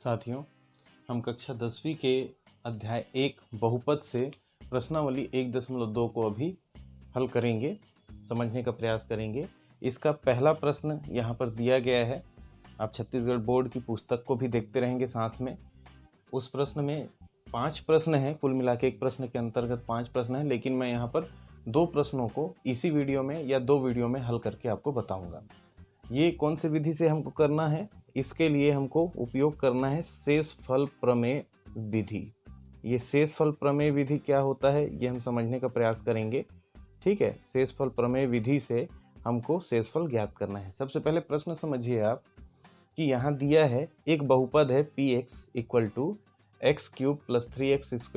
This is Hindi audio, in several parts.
साथियों, हम कक्षा 10वीं के अध्याय 1 बहुपद से प्रश्नावली 1.2 को अभी हल करेंगे, समझने का प्रयास करेंगे। इसका पहला प्रश्न यहाँ पर दिया गया है। आप छत्तीसगढ़ बोर्ड की पुस्तक को भी देखते रहेंगे साथ में। उस प्रश्न में 5 प्रश्न हैं, कुल मिला के एक प्रश्न के अंतर्गत 5 प्रश्न हैं, लेकिन मैं यहाँ पर 2 प्रश्नों को इसी वीडियो में या 2 वीडियो में हल करके आपको बताऊँगा। ये कौन सी विधि से हमको करना है? इसके लिए हमको उपयोग करना है शेषफल प्रमेय विधि। ये शेषफल प्रमेय विधि क्या होता है, ये हम समझने का प्रयास करेंगे। ठीक है, शेषफल प्रमेय विधि से हमको शेषफल ज्ञात करना है। सबसे पहले प्रश्न समझिए आप कि यहाँ दिया है एक बहुपद है px equal to x³ + 3x²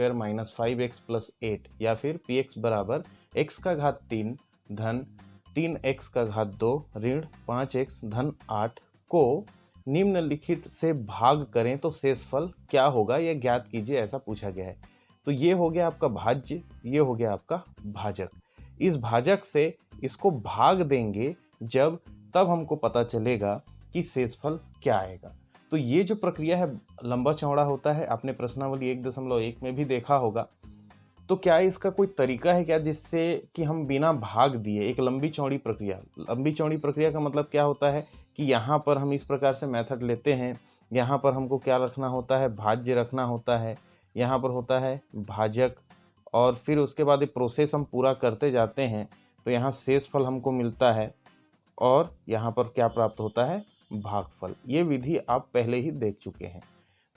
- 5x + 8, या फिर px बराबर x का घात 3 धन 3x का घात 2 ऋण 5x धन 8 को निम्नलिखित से भाग करें तो शेषफल क्या होगा, यह ज्ञात कीजिए, ऐसा पूछा गया है। तो ये हो गया आपका भाज्य, ये हो गया आपका भाजक। इस भाजक से इसको भाग देंगे जब, तब हमको पता चलेगा कि शेषफल क्या आएगा। तो ये जो प्रक्रिया है लंबा चौड़ा होता है, आपने प्रश्नावली 1.1 में भी देखा होगा। तो क्या इसका कोई तरीका है क्या जिससे कि हम बिना भाग दिए एक लंबी चौड़ी प्रक्रिया का मतलब क्या होता है कि यहाँ पर हम इस प्रकार से मेथड लेते हैं। यहाँ पर हमको क्या रखना होता है, भाज्य रखना होता है, यहाँ पर होता है भाजक, और फिर उसके बाद ये प्रोसेस हम पूरा करते जाते हैं तो यहाँ शेषफल हमको मिलता है और यहाँ पर क्या प्राप्त होता है, भागफल। ये विधि आप पहले ही देख चुके हैं।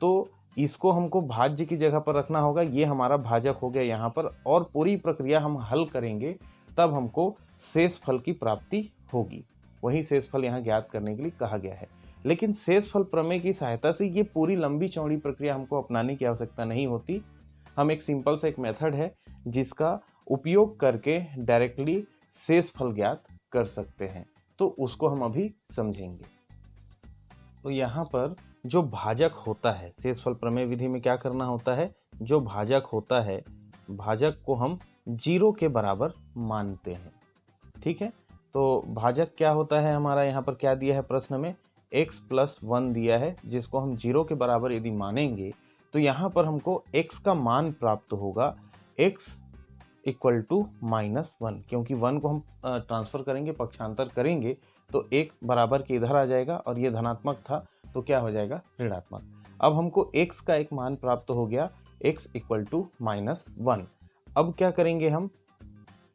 तो इसको हमको भाज्य की जगह पर रखना होगा, ये हमारा भाजक हो गया यहाँ पर, और पूरी प्रक्रिया हम हल करेंगे तब हमको शेषफल की प्राप्ति होगी। वही शेषफल यहाँ ज्ञात करने के लिए कहा गया है। लेकिन शेषफल प्रमेय की सहायता से ये पूरी लंबी चौड़ी प्रक्रिया हमको अपनाने की आवश्यकता नहीं होती। हम एक सिंपल सा एक मेथड है जिसका उपयोग करके डायरेक्टली शेषफल ज्ञात कर सकते हैं, तो उसको हम अभी समझेंगे। तो यहाँ पर जो भाजक होता है, शेषफल प्रमेय विधि में क्या करना होता है, जो भाजक होता है, भाजक को हम 0 के बराबर मानते हैं। ठीक है, तो भाजक क्या होता है हमारा, यहाँ पर क्या दिया है प्रश्न में, x + 1 दिया है, जिसको हम 0 के बराबर यदि मानेंगे तो यहाँ पर हमको x का मान प्राप्त होगा, x इक्वल टू -1, क्योंकि 1 को हम ट्रांसफर करेंगे, पक्षांतर करेंगे तो 1 बराबर के इधर आ जाएगा, और ये धनात्मक था तो क्या हो जाएगा, ऋणात्मक। अब हमको x का एक मान प्राप्त हो गया, x इक्वल टू -1। अब क्या करेंगे हम,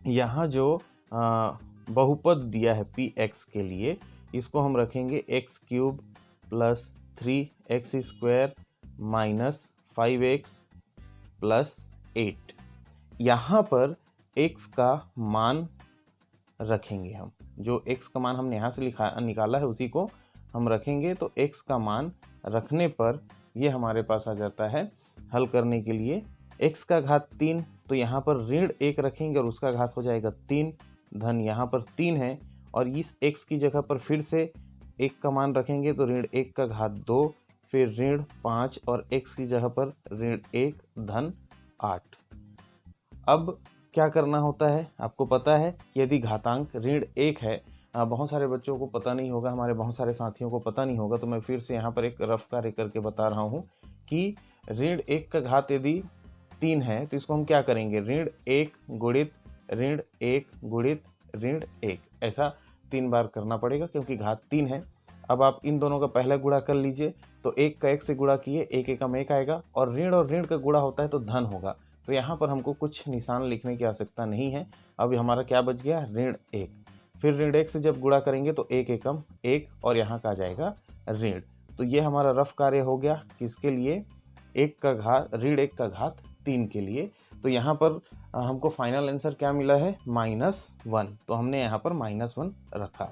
यहाँ जो बहुपद दिया है px के लिए, इसको हम रखेंगे x³ + 3x² - 5x + 8। यहाँ पर x का मान रखेंगे हम, जो x का मान हमने यहाँ से निकाला है उसी को हम रखेंगे। तो x का मान रखने पर ये हमारे पास आ जाता है हल करने के लिए x का घात 3, तो यहाँ पर ऋण 1 रखेंगे और उसका घात हो जाएगा 3 धन यहाँ पर 3 है, और इस x की जगह पर फिर से 1 का मान रखेंगे तो ऋण 1 का घात 2, फिर ऋण 5 और x की जगह पर ऋण 1 धन 8। अब क्या करना होता है, आपको पता है यदि घातांक ऋण 1 है, बहुत सारे बच्चों को पता नहीं होगा, हमारे बहुत सारे साथियों को पता नहीं होगा, तो मैं फिर से यहाँ पर एक रफ कार्य करके बता रहा हूँ कि ऋण 1 का घात यदि 3 है तो इसको हम क्या करेंगे, ऋण 1 गुणित ऋण 1 गुणित ऋण 1, ऐसा 3 बार करना पड़ेगा क्योंकि घात 3 है। अब आप इन दोनों का पहला गुणा कर लीजिए, तो 1 का 1 से गुणा किए, 1 एकम 1 आएगा, और ऋण का गुणा होता है तो धन होगा, तो यहाँ पर हमको कुछ निशान लिखने की आवश्यकता नहीं है। अब हमारा क्या बच गया, ऋण 1, फिर ऋण 1 से जब गुणा करेंगे तो 1 एकम 1, और यहाँ का आ जाएगा ऋण। तो ये हमारा रफ कार्य हो गया किसके लिए, ऋण 1 का घात 3 के लिए। तो यहाँ पर हमको फाइनल आंसर क्या मिला है, -1, तो हमने यहाँ पर -1 रखा।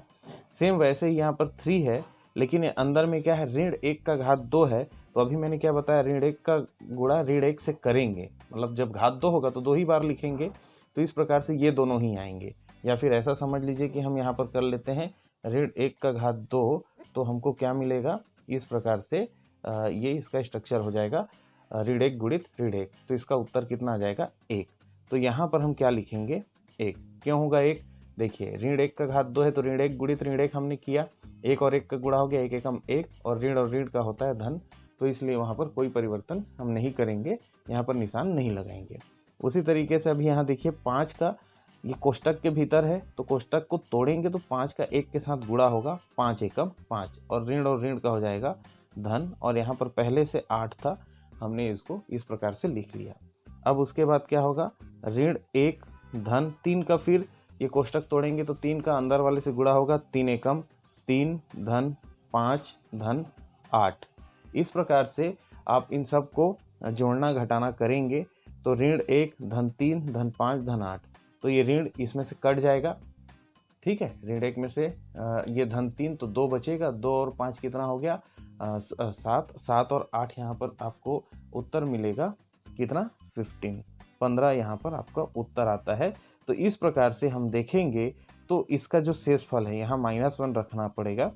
सेम वैसे ही यहाँ पर 3 है, लेकिन अंदर में क्या है, ऋण 1 का घात 2 है, तो अभी मैंने क्या बताया, ऋण 1 का गुणा ऋण 1 से करेंगे, मतलब जब घात 2 होगा तो 2 ही बार लिखेंगे, तो इस प्रकार से ये दोनों ही आएंगे। या फिर ऐसा समझ लीजिए कि हम यहाँ पर कर लेते हैं ऋण 1 का घात 2, तो हमको क्या मिलेगा, इस प्रकार से ये इसका स्ट्रक्चर हो जाएगा, ऋण 1 गुणित ऋण 1, तो इसका उत्तर कितना आ जाएगा, 1। तो यहाँ पर हम क्या लिखेंगे, 1। क्यों होगा 1, देखिए ऋण 1 का घात 2 है तो ऋण 1 गुणित ऋण 1 हमने किया, 1 और 1 का गुणा हो गया, 1 एकम 1, और ऋण का होता है धन, तो इसलिए वहाँ पर कोई परिवर्तन हम नहीं करेंगे, यहाँ पर निशान नहीं लगाएंगे। उसी तरीके से अभी यहाँ देखिए 5 का ये कोष्टक के भीतर है, तो कोष्टक को तोड़ेंगे तो 5 का 1 के साथ गुणा होगा, 5 एकम 5 और ऋण का हो जाएगा धन, और यहाँ पर पहले से 8 था, हमने इसको इस प्रकार से लिख लिया। अब उसके बाद क्या होगा, ऋण 1 धन 3 का, फिर ये कोष्टक तोड़ेंगे तो 3 का अंदर वाले से गुणा होगा, 3 एकम 3 धन 5 धन 8। इस प्रकार से आप इन सब को जोड़ना घटाना करेंगे तो ऋण 1 धन 3 धन 5 धन 8, तो ये ऋण इसमें से कट जाएगा। ठीक है, ऋण 1 में से ये धन 3 तो 2 बचेगा, 2 और 5 कितना हो गया 7, 7 और 8 यहाँ पर आपको उत्तर मिलेगा कितना 15 यहाँ पर आपका उत्तर आता है। तो इस प्रकार से हम देखेंगे तो इसका जो शेषफल है यहाँ -1 रखना पड़ेगा।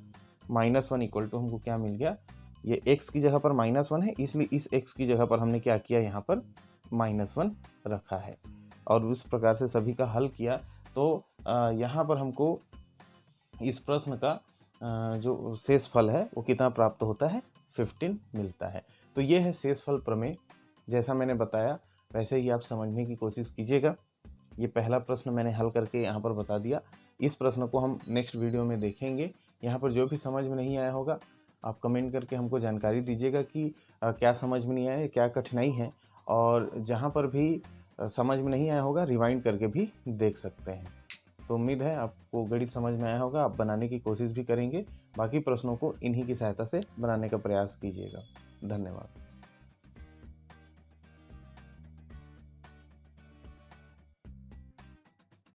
-1 इक्वल टू हमको क्या मिल गया, ये x की जगह पर -1 है, इसलिए इस x की जगह पर हमने क्या किया, यहाँ पर -1 रखा है और उस प्रकार से सभी का हल किया। तो यहाँ पर हमको इस प्रश्न का जो शेषफल है वो कितना प्राप्त होता है, 15 मिलता है। तो ये है शेषफल प्रमेय। जैसा मैंने बताया वैसे ही आप समझने की कोशिश कीजिएगा। ये पहला प्रश्न मैंने हल करके यहाँ पर बता दिया। इस प्रश्न को हम नेक्स्ट वीडियो में देखेंगे। यहाँ पर जो भी समझ में नहीं आया होगा आप कमेंट करके हमको जानकारी दीजिएगा कि क्या समझ में नहीं आया, क्या कठिनाई है, और जहाँ पर भी समझ में नहीं आया होगा रिवाइंड करके भी देख सकते हैं। तो उम्मीद है आपको गणित समझ में आया होगा, आप बनाने की कोशिश भी करेंगे। बाकी प्रश्नों को इन्हीं की सहायता से बनाने का प्रयास कीजिएगा। धन्यवाद।